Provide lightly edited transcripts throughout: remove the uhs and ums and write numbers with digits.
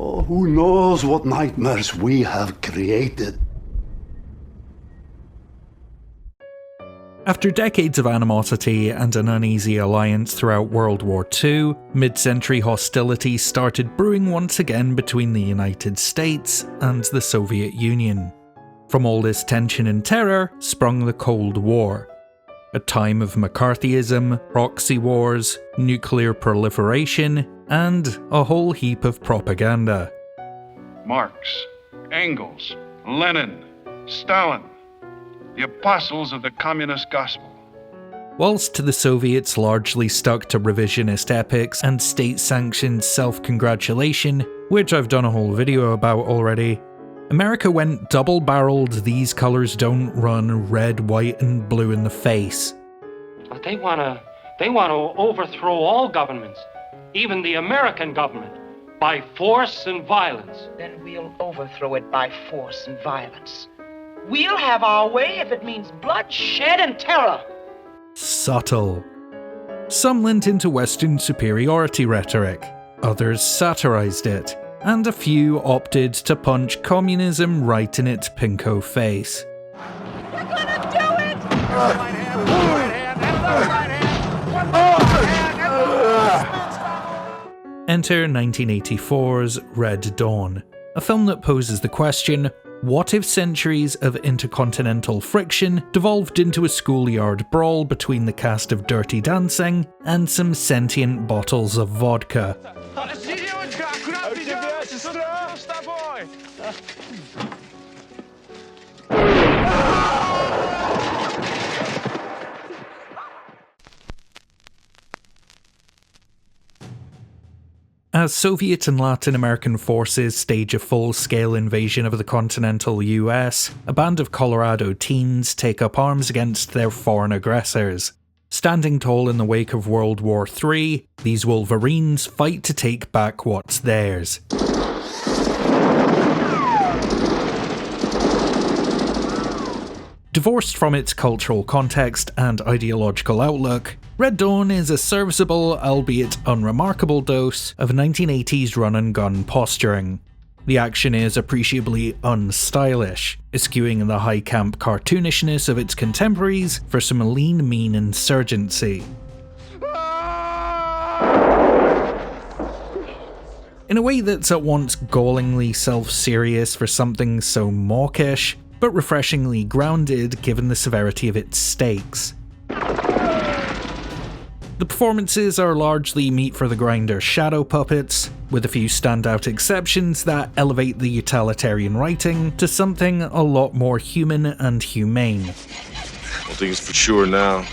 Oh, who knows what nightmares we have created? After decades of animosity and an uneasy alliance throughout World War II, mid-century hostilities started brewing once again between the United States and the Soviet Union. From all this tension and terror sprung the Cold War, a time of McCarthyism, proxy wars, nuclear proliferation, and a whole heap of propaganda. Marx, Engels, Lenin, Stalin, the apostles of the communist gospel. Whilst the Soviets largely stuck to revisionist epics and state-sanctioned self-congratulation, which I've done a whole video about already, America went double-barreled these colours don't run red, white and blue in the face. But they want to overthrow all governments, even the American government, by force and violence. Then we'll overthrow it by force and violence. We'll have our way if it means bloodshed and terror. Subtle. Some lent into Western superiority rhetoric, others satirized it, and a few opted to punch communism right in its pinko face. We're gonna do it! Right hand, right hand, and another right hand. One more right hand, and Enter 1984's Red Dawn, a film that poses the question, what if centuries of intercontinental friction devolved into a schoolyard brawl between the cast of Dirty Dancing and some sentient bottles of vodka? As Soviet and Latin American forces stage a full-scale invasion of the continental US, a band of Colorado teens take up arms against their foreign aggressors. Standing tall in the wake of World War III, these Wolverines fight to take back what's theirs. Divorced from its cultural context and ideological outlook, Red Dawn is a serviceable, albeit unremarkable dose of 1980s run-and-gun posturing. The action is appreciably unstylish, eschewing the high-camp cartoonishness of its contemporaries for some lean, mean insurgency. In a way that's at once gallingly self-serious for something so mawkish, but refreshingly grounded given the severity of its stakes. The performances are largely meat-for-the-grinder shadow puppets, with a few standout exceptions that elevate the utilitarian writing to something a lot more human and humane. One thing is for sure now,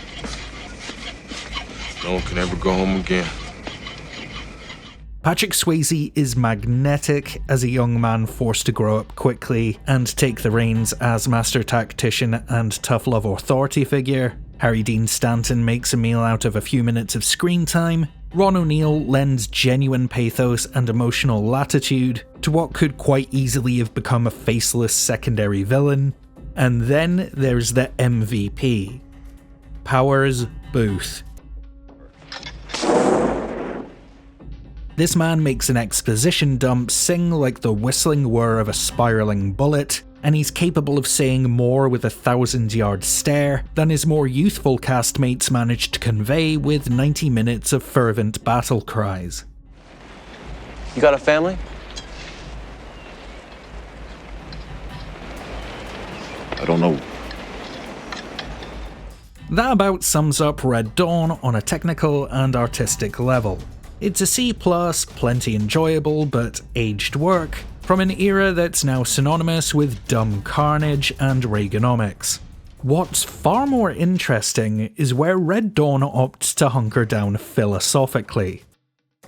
no one can ever go home again. Patrick Swayze is magnetic as a young man forced to grow up quickly and take the reins as master tactician and tough love authority figure. Harry Dean Stanton makes a meal out of a few minutes of screen time. Ron O'Neal lends genuine pathos and emotional latitude to what could quite easily have become a faceless secondary villain. And then there's the MVP, Powers Booth. This man makes an exposition dump sing like the whistling whir of a spiraling bullet, and he's capable of saying more with a 1,000-yard stare than his more youthful castmates managed to convey with 90 minutes of fervent battle cries. You got a family? I don't know. That about sums up Red Dawn on a technical and artistic level. It's a C+, plenty enjoyable but aged work, from an era that's now synonymous with dumb carnage and Reaganomics. What's far more interesting is where Red Dawn opts to hunker down philosophically.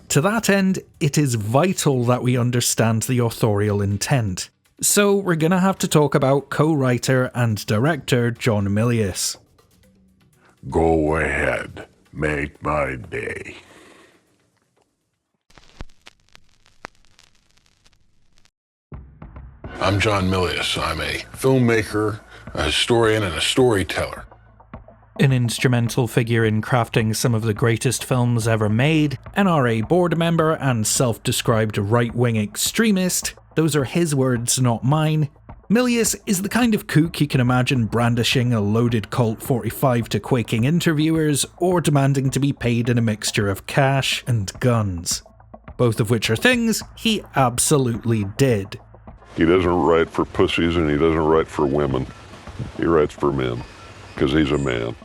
To that end, it is vital that we understand the authorial intent. So we're gonna have to talk about co-writer and director John Milius. Go ahead, make my day. I'm John Milius. I'm a filmmaker, a historian, and a storyteller. An instrumental figure in crafting some of the greatest films ever made, NRA board member and self-described right-wing extremist, those are his words, not mine, Milius is the kind of kook you can imagine brandishing a loaded Colt 45 to quaking interviewers, or demanding to be paid in a mixture of cash and guns. Both of which are things he absolutely did. He doesn't write for pussies and he doesn't write for women. He writes for men, because he's a man.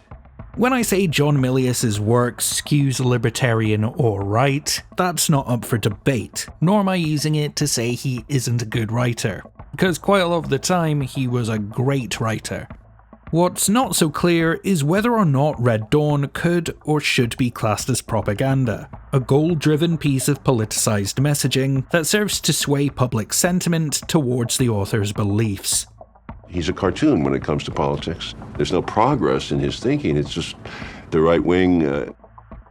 When I say John Milius's work skews libertarian or right, that's not up for debate, nor am I using it to say he isn't a good writer, because quite a lot of the time he was a great writer. What's not so clear is whether or not Red Dawn could or should be classed as propaganda, a goal-driven piece of politicized messaging that serves to sway public sentiment towards the author's beliefs. He's a cartoon when it comes to politics. There's no progress in his thinking. It's just the right wing.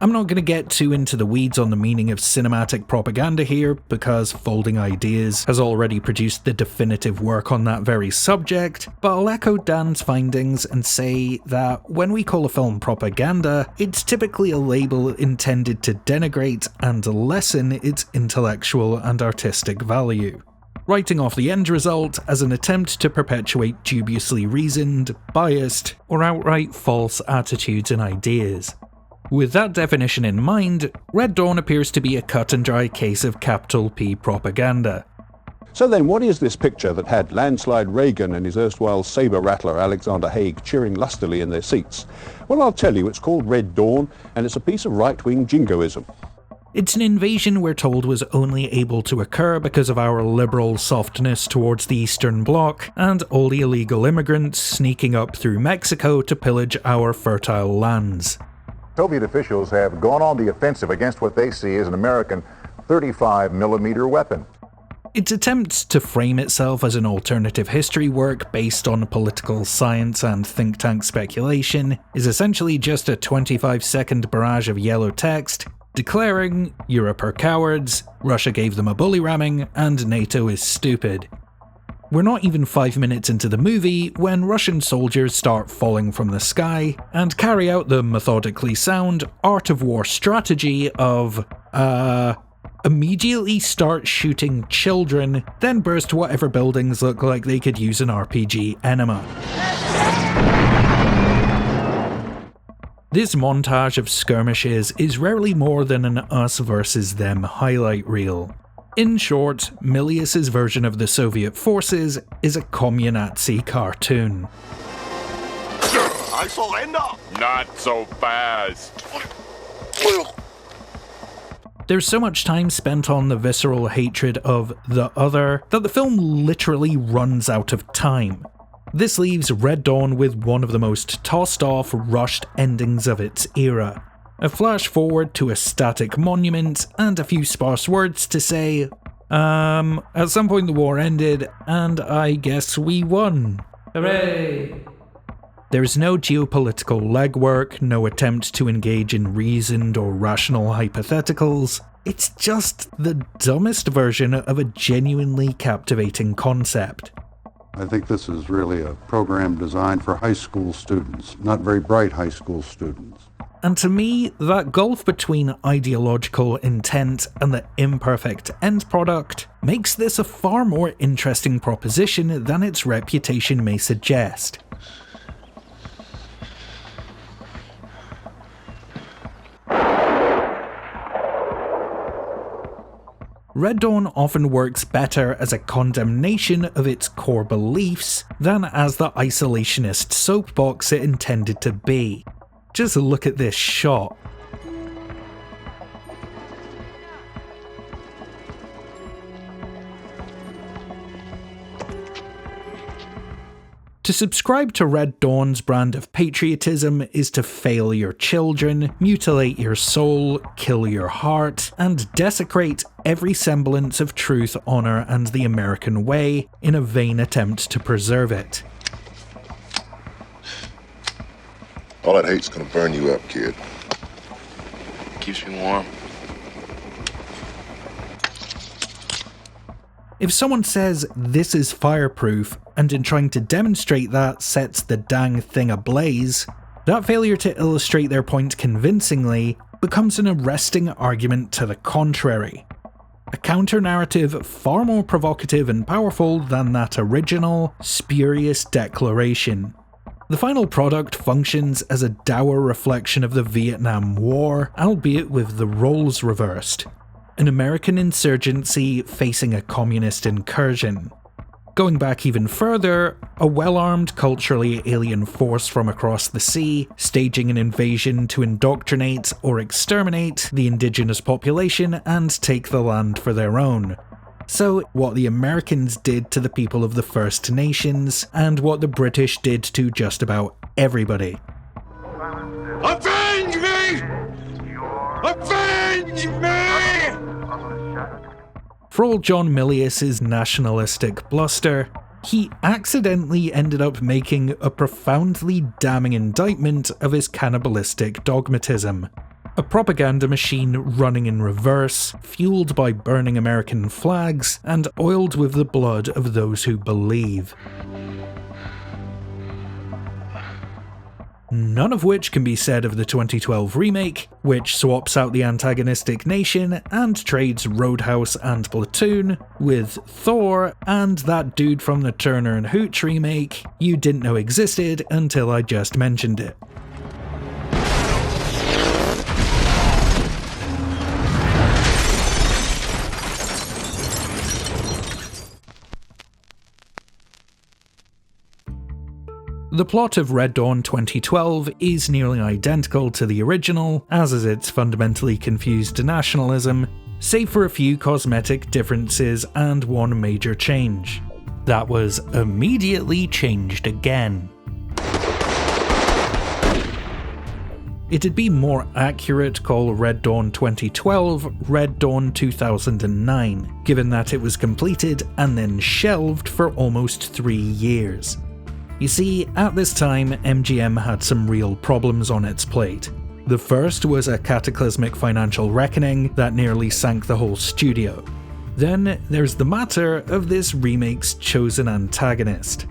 I'm not going to get too into the weeds on the meaning of cinematic propaganda here, because Folding Ideas has already produced the definitive work on that very subject, but I'll echo Dan's findings and say that when we call a film propaganda, it's typically a label intended to denigrate and lessen its intellectual and artistic value, writing off the end result as an attempt to perpetuate dubiously reasoned, biased, or outright false attitudes and ideas. With that definition in mind, Red Dawn appears to be a cut-and-dry case of capital P propaganda. So then, what is this picture that had landslide Reagan and his erstwhile saber-rattler Alexander Haig cheering lustily in their seats? Well, I'll tell you, it's called Red Dawn, and it's a piece of right-wing jingoism. It's an invasion we're told was only able to occur because of our liberal softness towards the Eastern Bloc and all the illegal immigrants sneaking up through Mexico to pillage our fertile lands. Soviet officials have gone on the offensive against what they see as an American 35mm weapon. Its attempts to frame itself as an alternative history work based on political science and think tank speculation is essentially just a 25-second barrage of yellow text declaring Europe are cowards, Russia gave them a bully ramming, and NATO is stupid. We're not even 5 minutes into the movie when Russian soldiers start falling from the sky and carry out the methodically sound art of war strategy of, immediately start shooting children, then burst whatever buildings look like they could use an RPG enema. This montage of skirmishes is rarely more than an us versus them highlight reel. In short, Milius's version of the Soviet forces is a communazi cartoon. I surrender! Not so fast! There's so much time spent on the visceral hatred of the other that the film literally runs out of time. This leaves Red Dawn with one of the most tossed-off, rushed endings of its era. A flash forward to a static monument, and a few sparse words to say, at some point the war ended, and I guess we won. Hooray! There's no geopolitical legwork, no attempt to engage in reasoned or rational hypotheticals. It's just the dumbest version of a genuinely captivating concept. I think this is really a program designed for high school students, not very bright high school students. And to me, that gulf between ideological intent and the imperfect end product makes this a far more interesting proposition than its reputation may suggest. Red Dawn often works better as a condemnation of its core beliefs than as the isolationist soapbox it intended to be. Just look at this shot. To subscribe to Red Dawn's brand of patriotism is to fail your children, mutilate your soul, kill your heart, and desecrate every semblance of truth, honor, and the American way in a vain attempt to preserve it. All that hate's gonna burn you up, kid. Keeps me warm. If someone says this is fireproof, and in trying to demonstrate that sets the dang thing ablaze, That failure to illustrate their point convincingly becomes an arresting argument to the contrary. A counter-narrative far more provocative and powerful than that original, spurious declaration. The final product functions as a dour reflection of the Vietnam War, albeit with the roles reversed. An American insurgency facing a communist incursion. Going back even further, a well-armed, culturally alien force from across the sea, staging an invasion to indoctrinate or exterminate the indigenous population and take the land for their own. So, what the Americans did to the people of the First Nations, and what the British did to just about everybody. Avenge me! Avenge me! For all John Milius's nationalistic bluster, he accidentally ended up making a profoundly damning indictment of his cannibalistic dogmatism. A propaganda machine running in reverse, fueled by burning American flags, and oiled with the blood of those who believe. None of which can be said of the 2012 remake, which swaps out the antagonistic nation and trades Roadhouse and Platoon with Thor and that dude from the Turner and Hooch remake you didn't know existed until I just mentioned it. The plot of Red Dawn 2012 is nearly identical to the original, as is its fundamentally confused nationalism, save for a few cosmetic differences and one major change. That was immediately changed again. It'd be more accurate to call Red Dawn 2012 Red Dawn 2009, given that it was completed and then shelved for almost 3 years. You see, at this time, MGM had some real problems on its plate. The first was a cataclysmic financial reckoning that nearly sank the whole studio. Then there's the matter of this remake's chosen antagonist.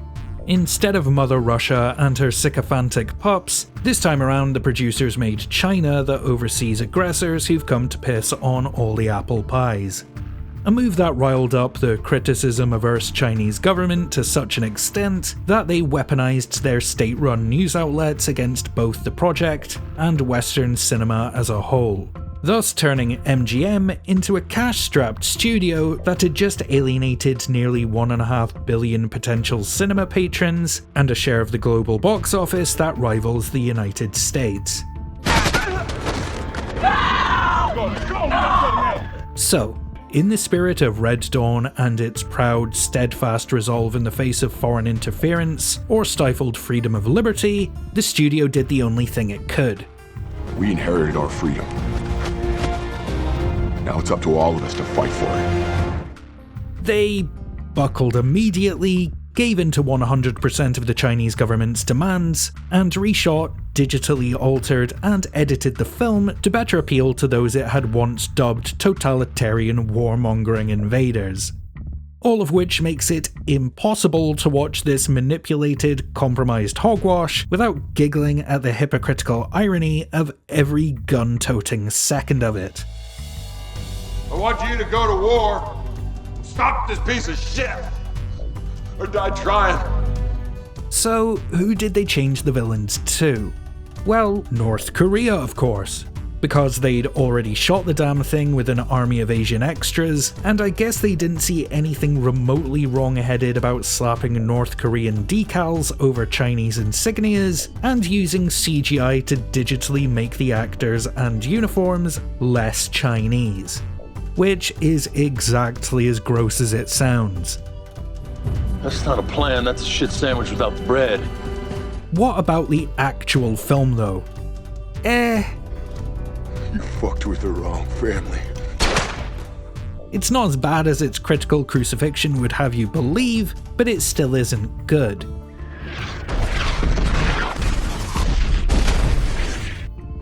Instead of Mother Russia and her sycophantic pups, this time around the producers made China the overseas aggressors who've come to piss on all the apple pies. A move that riled up the criticism-averse Chinese government to such an extent that they weaponized their state-run news outlets against both the project and Western cinema as a whole, thus turning MGM into a cash-strapped studio that had just alienated nearly 1.5 billion potential cinema patrons and a share of the global box office that rivals the United States. So, in the spirit of Red Dawn and its proud, steadfast resolve in the face of foreign interference or stifled freedom of liberty, the studio did the only thing it could. We inherited our freedom. Now it's up to all of us to fight for it. They buckled immediately, gave in to 100% of the Chinese government's demands, and reshot, digitally altered, and edited the film to better appeal to those it had once dubbed totalitarian warmongering invaders. All of which makes it impossible to watch this manipulated, compromised hogwash without giggling at the hypocritical irony of every gun-toting second of it. I want you to go to war. Stop this piece of shit. Or die trying. So, who did they change the villains to? Well, North Korea, of course. Because they'd already shot the damn thing with an army of Asian extras, and I guess they didn't see anything remotely wrong-headed about slapping North Korean decals over Chinese insignias, and using CGI to digitally make the actors and uniforms less Chinese. Which is exactly as gross as it sounds. That's not a plan, that's a shit sandwich without the bread. What about the actual film though? You fucked with the wrong family. It's not as bad as its critical crucifixion would have you believe, but it still isn't good.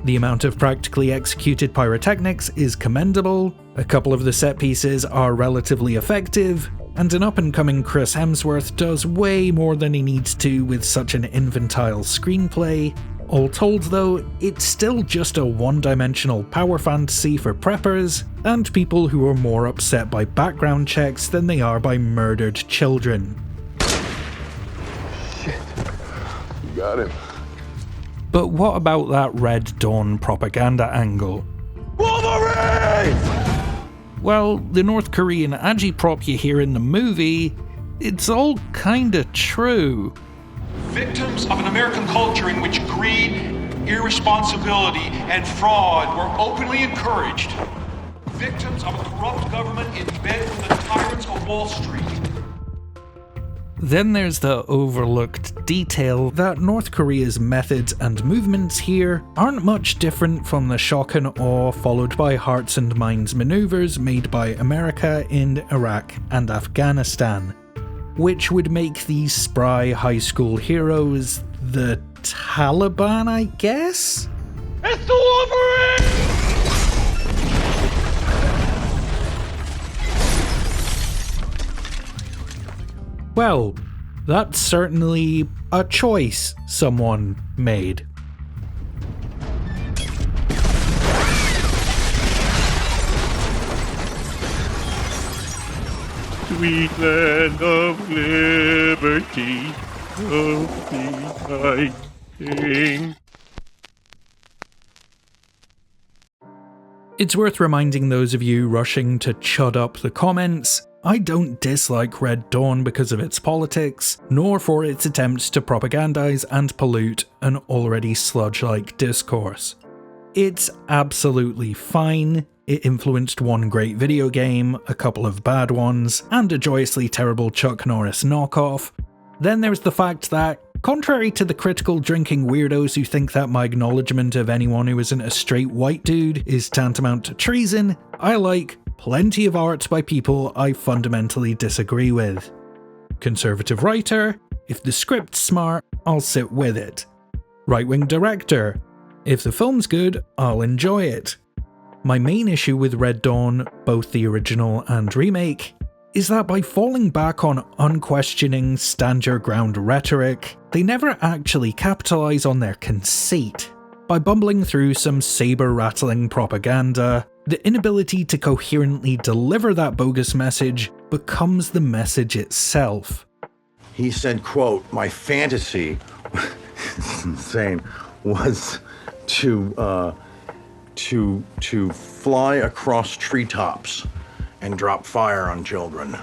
The amount of practically executed pyrotechnics is commendable, a couple of the set pieces are relatively effective, and an up-and-coming Chris Hemsworth does way more than he needs to with such an infantile screenplay, All told though, it's still just a one-dimensional power fantasy for preppers and people who are more upset by background checks than they are by murdered children. Shit. You got him. But what about that Red Dawn propaganda angle? Wolverine! Well, the North Korean agitprop you hear in the movie, it's all kinda true. Victims of an American culture in which greed, irresponsibility, and fraud were openly encouraged. Victims of a corrupt government in bed with the tyrants of Wall Street. Then there's the overlooked detail that North Korea's methods and movements here aren't much different from the shock and awe followed by hearts and minds maneuvers made by America in Iraq and Afghanistan, which would make these spry high school heroes the Taliban, I guess? It's the Wolverine! Well, that's certainly a choice someone made. Sweet land of liberty, of the king. It's worth reminding those of you rushing to chud up the comments, I don't dislike Red Dawn because of its politics, nor for its attempts to propagandize and pollute an already sludge-like discourse. It's absolutely fine. It influenced one great video game, a couple of bad ones, and a joyously terrible Chuck Norris knockoff. Then there's the fact that, contrary to the critical drinking weirdos who think that my acknowledgement of anyone who isn't a straight white dude is tantamount to treason, I like plenty of art by people I fundamentally disagree with. Conservative writer, if the script's smart, I'll sit with it. Right-wing director, if the film's good, I'll enjoy it. My main issue with Red Dawn, both the original and remake, is that by falling back on unquestioning stand-your-ground rhetoric, they never actually capitalise on their conceit. By bumbling through some saber-rattling propaganda, the inability to coherently deliver that bogus message becomes the message itself. He said, quote, my fantasy, it's insane, was to fly across treetops and drop fire on children.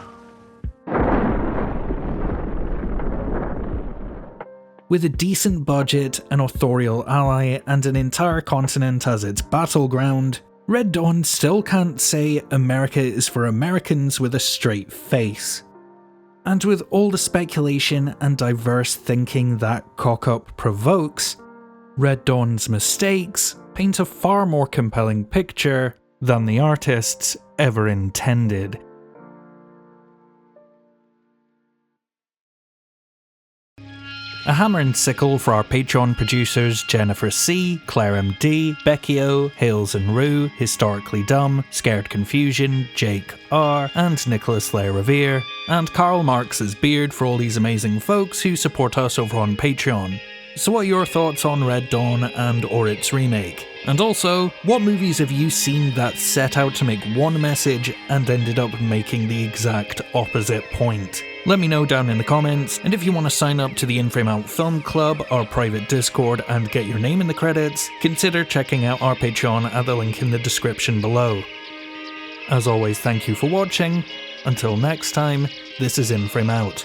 With a decent budget, an authorial ally, and an entire continent as its battleground, Red Dawn still can't say America is for Americans with a straight face. And with all the speculation and diverse thinking that cock-up provokes, Red Dawn's mistakes paint a far more compelling picture than the artists ever intended. A hammer and sickle for our Patreon producers Jennifer C, Claire MD, Becky O, Hales and Rue, Historically Dumb, Scared Confusion, Jake R, and Nicholas Lair Revere, and Karl Marx's beard for all these amazing folks who support us over on Patreon. So what are your thoughts on Red Dawn and or its remake? And also, what movies have you seen that set out to make one message and ended up making the exact opposite point? Let me know down in the comments, and if you want to sign up to the In Frame Out Film Club, our private Discord, and get your name in the credits, consider checking out our Patreon at the link in the description below. As always, thank you for watching. Until next time, this is In Frame Out.